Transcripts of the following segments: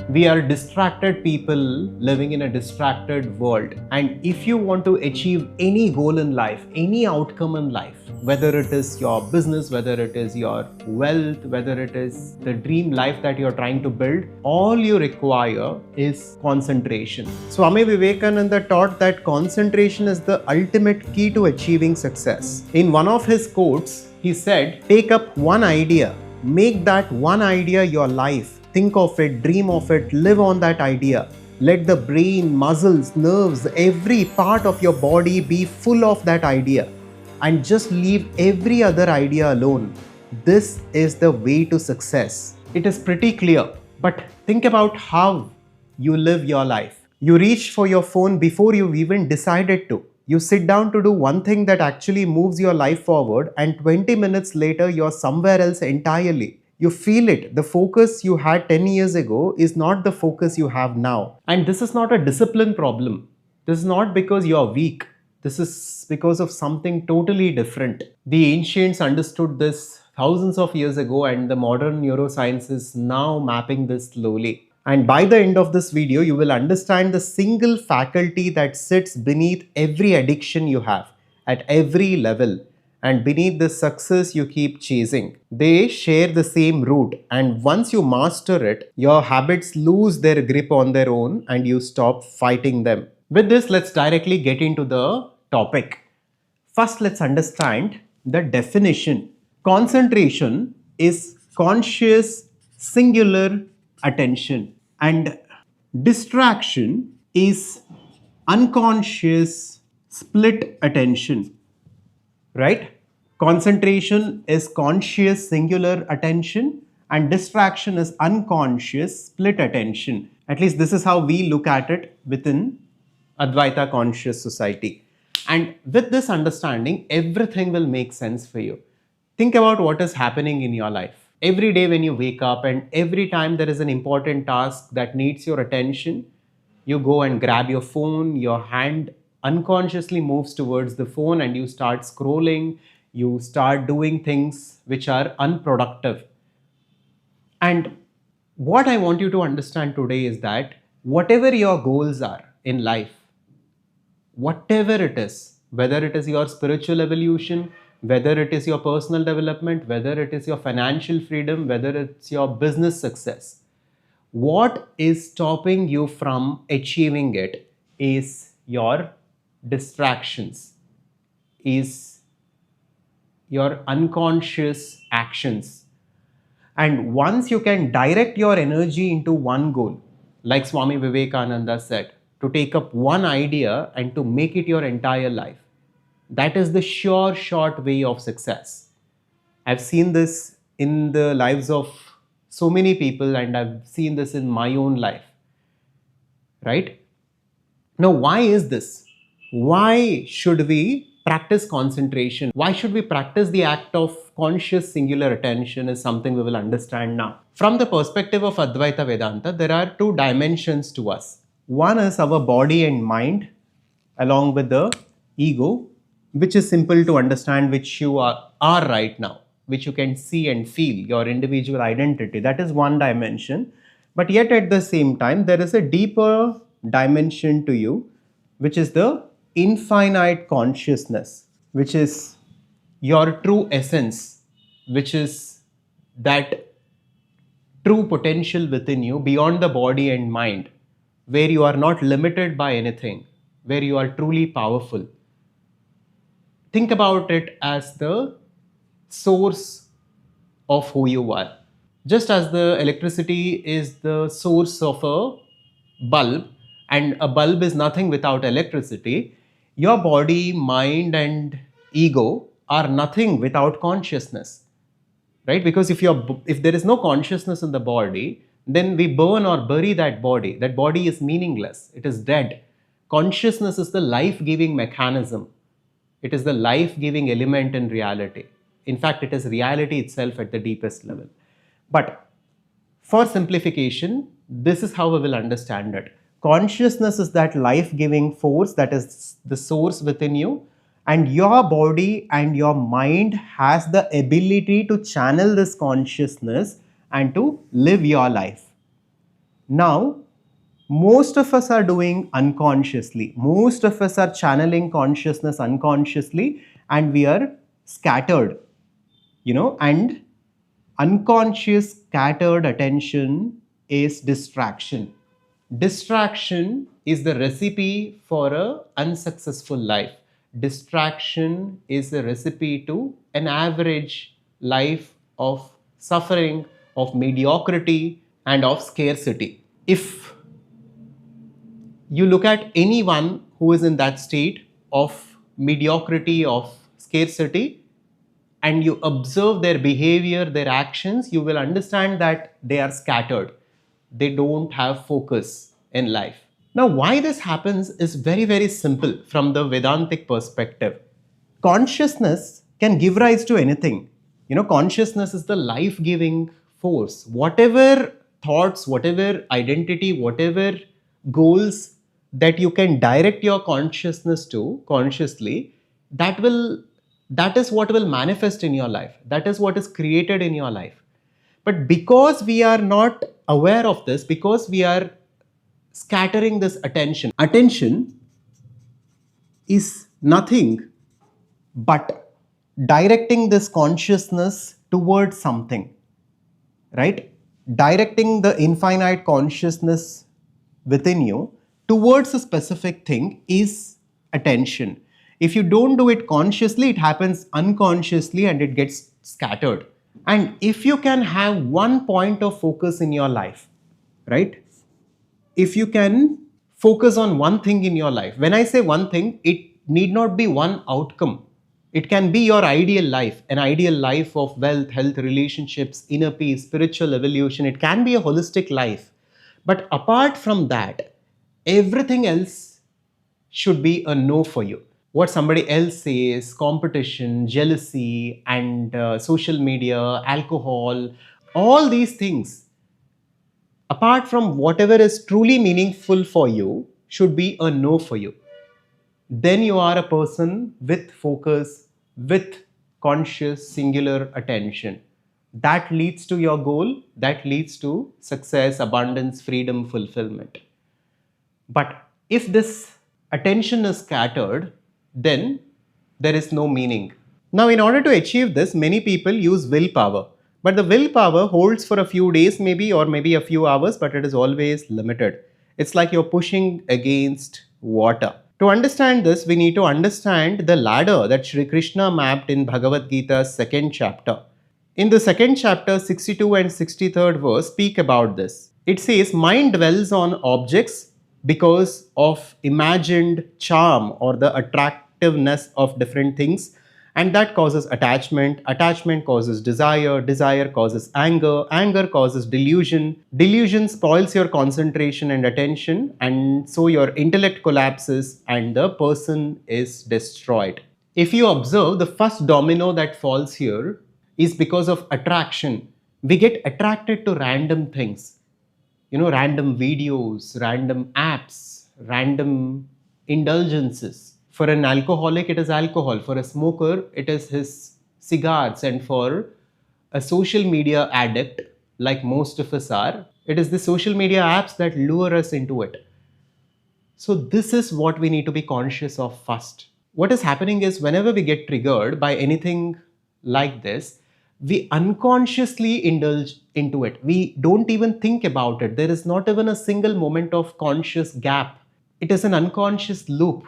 We are distracted people living in a distracted world. And if you want to achieve any goal in life, any outcome in life, whether it is your business, whether it is your wealth, whether it is the dream life that you're trying to build, all you require is concentration. Swami Vivekananda taught that concentration is the ultimate key to achieving success. In one of his quotes, he said, "Take up one idea, make that one idea your life. Think of it, dream of it, live on that idea. Let the brain, muscles, nerves, every part of your body be full of that idea, and just leave every other idea alone. This is the way to success." It is pretty clear, but think about how you live your life. You reach for your phone before you've even decided to. You sit down to do one thing that actually moves your life forward, and 20 minutes later, you're somewhere else entirely. You feel it. The focus you had 10 years ago is not the focus you have now. And this is not a discipline problem. This is not because you're weak. This is because of something totally different. The ancients understood this thousands of years ago, and the modern neuroscience is now mapping this slowly. And by the end of this video, you will understand the single faculty that sits beneath every addiction you have at every level, and beneath the success you keep chasing. They share the same root, and once you master it, your habits lose their grip on their own and you stop fighting them. With this, let's directly get into the topic. First, let's understand the definition. Concentration is conscious singular attention, and distraction is unconscious split attention. Right? Concentration is conscious singular attention, and distraction is unconscious split attention. At least this is how we look at it within Advaita conscious society. And with this understanding, everything will make sense for you. Think about what is happening in your life. Every day when you wake up, and every time there is an important task that needs your attention, you go and grab your phone, your hand unconsciously moves towards the phone, and you start scrolling, you start doing things which are unproductive. And what I want you to understand today is that whatever your goals are in life, whatever it is, whether it is your spiritual evolution, whether it is your personal development, whether it is your financial freedom, whether it's your business success, what is stopping you from achieving it is your distractions, is your unconscious actions. And once you can direct your energy into one goal, like Swami Vivekananda said, to take up one idea and to make it your entire life, that is the sure, short way of success. I've seen this in the lives of so many people, and I've seen this in my own life. Right? Now, why is this? Why should we practice concentration? Why should we practice the act of conscious singular attention is something we will understand now. From the perspective of Advaita Vedanta, there are two dimensions to us. One is our body and mind, along with the ego, which is simple to understand, which you are right now, which you can see and feel, your individual identity. That is one dimension. But yet at the same time, there is a deeper dimension to you, which is the infinite consciousness, which is your true essence, which is that true potential within you beyond the body and mind, where you are not limited by anything, where you are truly powerful. Think about it as the source of who you are. Just as the electricity is the source of a bulb, and a bulb is nothing without electricity, your body, mind, and ego are nothing without consciousness. Right? Because if there is no consciousness in the body, then we burn or bury that body. That body is meaningless. It is dead. Consciousness is the life-giving mechanism. It is the life-giving element in reality. In fact, it is reality itself at the deepest level. But for simplification, this is how we will understand it. Consciousness is that life-giving force that is the source within you, and your body and your mind has the ability to channel this consciousness and to live your life. Now, most of us are doing unconsciously. Most of us are channeling consciousness unconsciously, and we are scattered, and unconscious scattered attention is distraction. Distraction is the recipe for a unsuccessful life. Distraction is the recipe to an average life of suffering, of mediocrity, and of scarcity. If you look at anyone who is in that state of mediocrity, of scarcity, and you observe their behavior, their actions, you will understand that they are scattered. They don't have focus in life. Now, why this happens is very, very simple from the Vedantic perspective. Consciousness can give rise to anything. Consciousness is the life giving force. Whatever thoughts, whatever identity, whatever goals that you can direct your consciousness to consciously, that is what will manifest in your life. That is what is created in your life. But because we are not aware of this, because we are scattering this attention is nothing but directing this consciousness towards something, right? Directing the infinite consciousness within you towards a specific thing is attention. If you don't do it consciously, it happens unconsciously and it gets scattered. And if you can have one point of focus in your life, right? If you can focus on one thing in your life, when I say one thing, it need not be one outcome. It can be your ideal life, an ideal life of wealth, health, relationships, inner peace, spiritual evolution. It can be a holistic life. But apart from that, everything else should be a no for you. What somebody else says, competition, jealousy, and social media, alcohol, all these things, apart from whatever is truly meaningful for you, should be a no for you. Then you are a person with focus, with conscious, singular attention. That leads to your goal, that leads to success, abundance, freedom, fulfillment. But if this attention is scattered, then there is no meaning. Now, in order to achieve this, many people use willpower. But the willpower holds for a few days, maybe, or maybe a few hours, but it is always limited. It's like you're pushing against water. To understand this, we need to understand the ladder that Sri Krishna mapped in Bhagavad Gita's second chapter. In the second chapter, 62 and 63rd verse speak about this. It says, mind dwells on objects because of imagined charm or the attractiveness of different things, and that causes attachment causes desire causes anger causes delusion spoils your concentration and attention, and so your intellect collapses and the person is destroyed. If you observe, the first domino that falls here is because of attraction. We get attracted to random things, random videos, random apps, random indulgences. For an alcoholic, it is alcohol. For a smoker, it is his cigars. And for a social media addict, like most of us are, it is the social media apps that lure us into it. So this is what we need to be conscious of first. What is happening is, whenever we get triggered by anything like this, we unconsciously indulge into it. We don't even think about it. There is not even a single moment of conscious gap. It is an unconscious loop.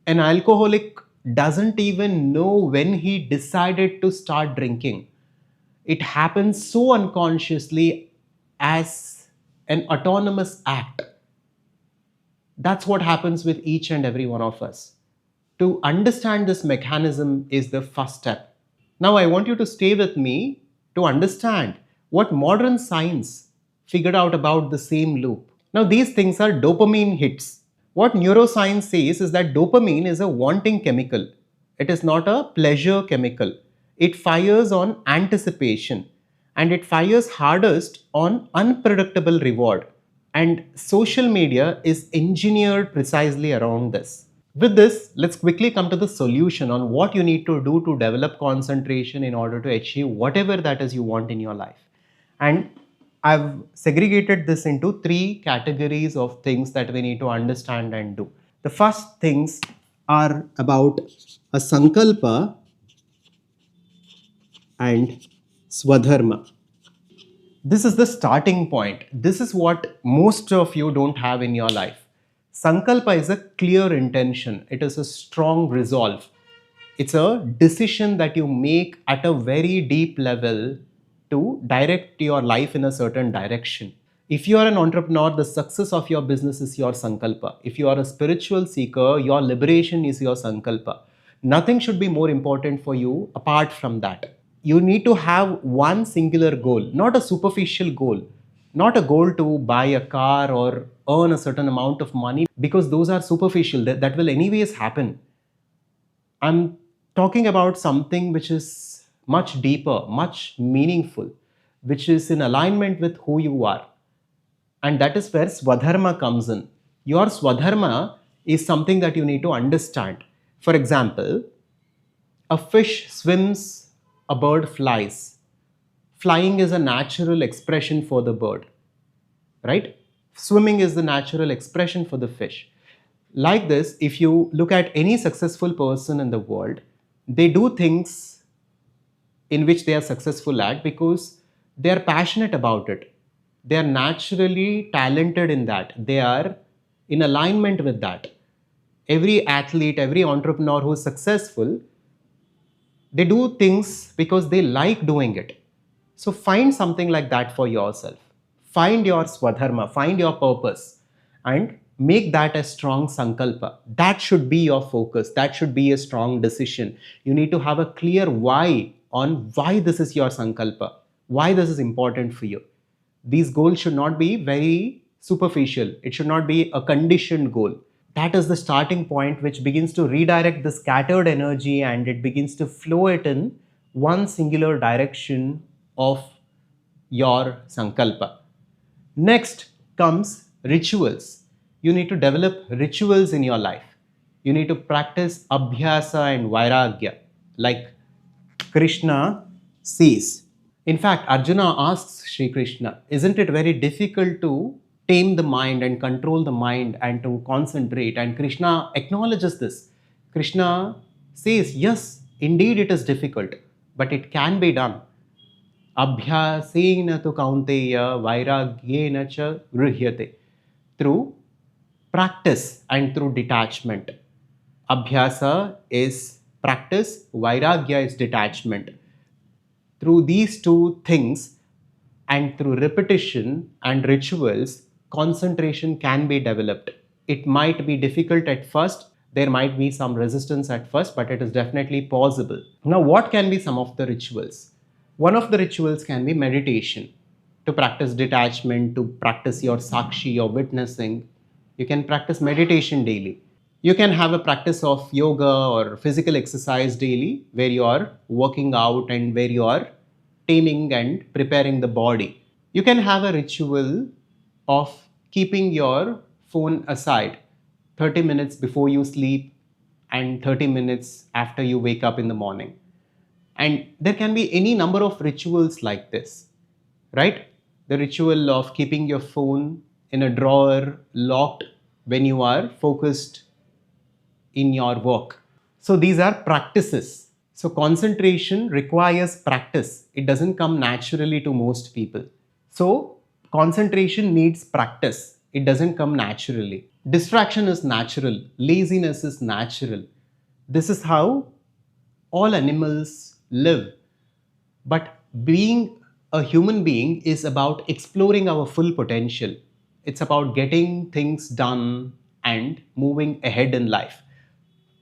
An alcoholic doesn't even know when he decided to start drinking. It happens so unconsciously, as an autonomous act. That's what happens with each and every one of us. To understand this mechanism is the first step. Now, I want you to stay with me to understand what modern science figured out about the same loop. Now, these things are dopamine hits. What neuroscience says is that dopamine is a wanting chemical. It is not a pleasure chemical. It fires on anticipation, and it fires hardest on unpredictable reward. And social media is engineered precisely around this. With this, let's quickly come to the solution on what you need to do to develop concentration in order to achieve whatever that is you want in your life. And I've segregated this into three categories of things that we need to understand and do. The first things are about a sankalpa and swadharma. This is the starting point. This is what most of you don't have in your life. Sankalpa is a clear intention, it is a strong resolve. It's a decision that you make at a very deep level to direct your life in a certain direction. If you are an entrepreneur, the success of your business is your sankalpa. If you are a spiritual seeker, your liberation is your sankalpa. Nothing should be more important for you apart from that. You need to have one singular goal, not a superficial goal, not a goal to buy a car or earn a certain amount of money, because those are superficial. That will anyways happen. I'm talking about something which is much deeper, much meaningful, which is in alignment with who you are. And that is where swadharma comes in. Your swadharma is something that you need to understand. For example, a fish swims, a bird flies. Flying is a natural expression for the bird, right? Swimming is the natural expression for the fish. Like this, if you look at any successful person in the world, they do things in which they are successful at because they are passionate about it. They are naturally talented in that. They are in alignment with that. Every athlete, every entrepreneur who is successful, they do things because they like doing it. So find something like that for yourself. Find your swadharma, find your purpose, and make that a strong sankalpa. That should be your focus. That should be a strong decision. You need to have a clear why on why this is your sankalpa, why this is important for you. These goals should not be very superficial. It should not be a conditioned goal. That is the starting point which begins to redirect the scattered energy, and it begins to flow it in one singular direction of your sankalpa. Next comes rituals. You need to develop rituals in your life. You need to practice abhyasa and vairagya, like Krishna says. In fact, Arjuna asks Sri Krishna, isn't it very difficult to tame the mind and control the mind and to concentrate? And Krishna acknowledges this. Krishna says, yes, indeed it is difficult, but it can be done. Abhyasena tu kaunteya vairagyena cha grihyate. Through practice and through detachment. Abhyasa is practice, vairagya is detachment. Through these two things and through repetition and rituals, concentration can be developed. It might be difficult at first, there might be some resistance at first, but it is definitely possible. Now, what can be some of the rituals? One of the rituals can be meditation. To practice detachment, to practice your sakshi, your witnessing, you can practice meditation daily. You can have a practice of yoga or physical exercise daily where you are working out and where you are taming and preparing the body. You can have a ritual of keeping your phone aside 30 minutes before you sleep and 30 minutes after you wake up in the morning. And there can be any number of rituals like this, right? The ritual of keeping your phone in a drawer locked when you are focused in your work. So these are practices. So concentration requires practice. It doesn't come naturally to most people. So concentration needs practice. It doesn't come naturally. Distraction is natural. Laziness is natural. This is how all animals live. But being a human being is about exploring our full potential. It's about getting things done and moving ahead in life.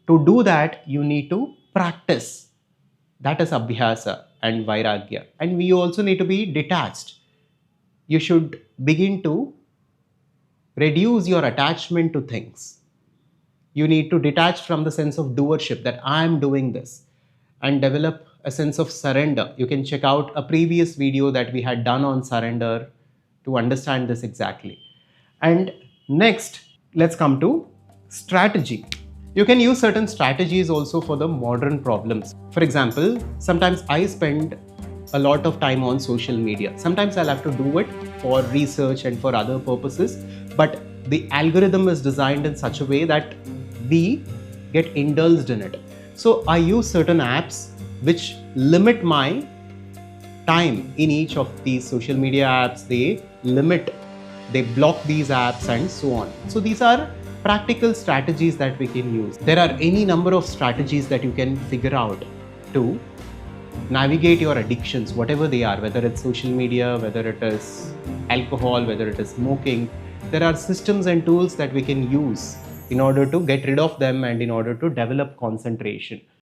To do that, you need to practice. That is abhyasa and vairagya. And we also need to be detached. You should begin to reduce your attachment to things. You need to detach from the sense of doership, that I am doing this, and develop a sense of surrender. You can check out a previous video that we had done on surrender to understand this exactly. And next, let's come to strategy. You can use certain strategies also for the modern problems. For example, sometimes I spend a lot of time on social media. Sometimes I'll have to do it for research and for other purposes, but the algorithm is designed in such a way that we get indulged in it. So I use certain apps which limit my time in each of these social media apps. They block these apps and so on. So these are practical strategies that we can use. There are any number of strategies that you can figure out to navigate your addictions, whatever they are, whether it's social media, whether it is alcohol, whether it is smoking. There are systems and tools that we can use in order to get rid of them and in order to develop concentration.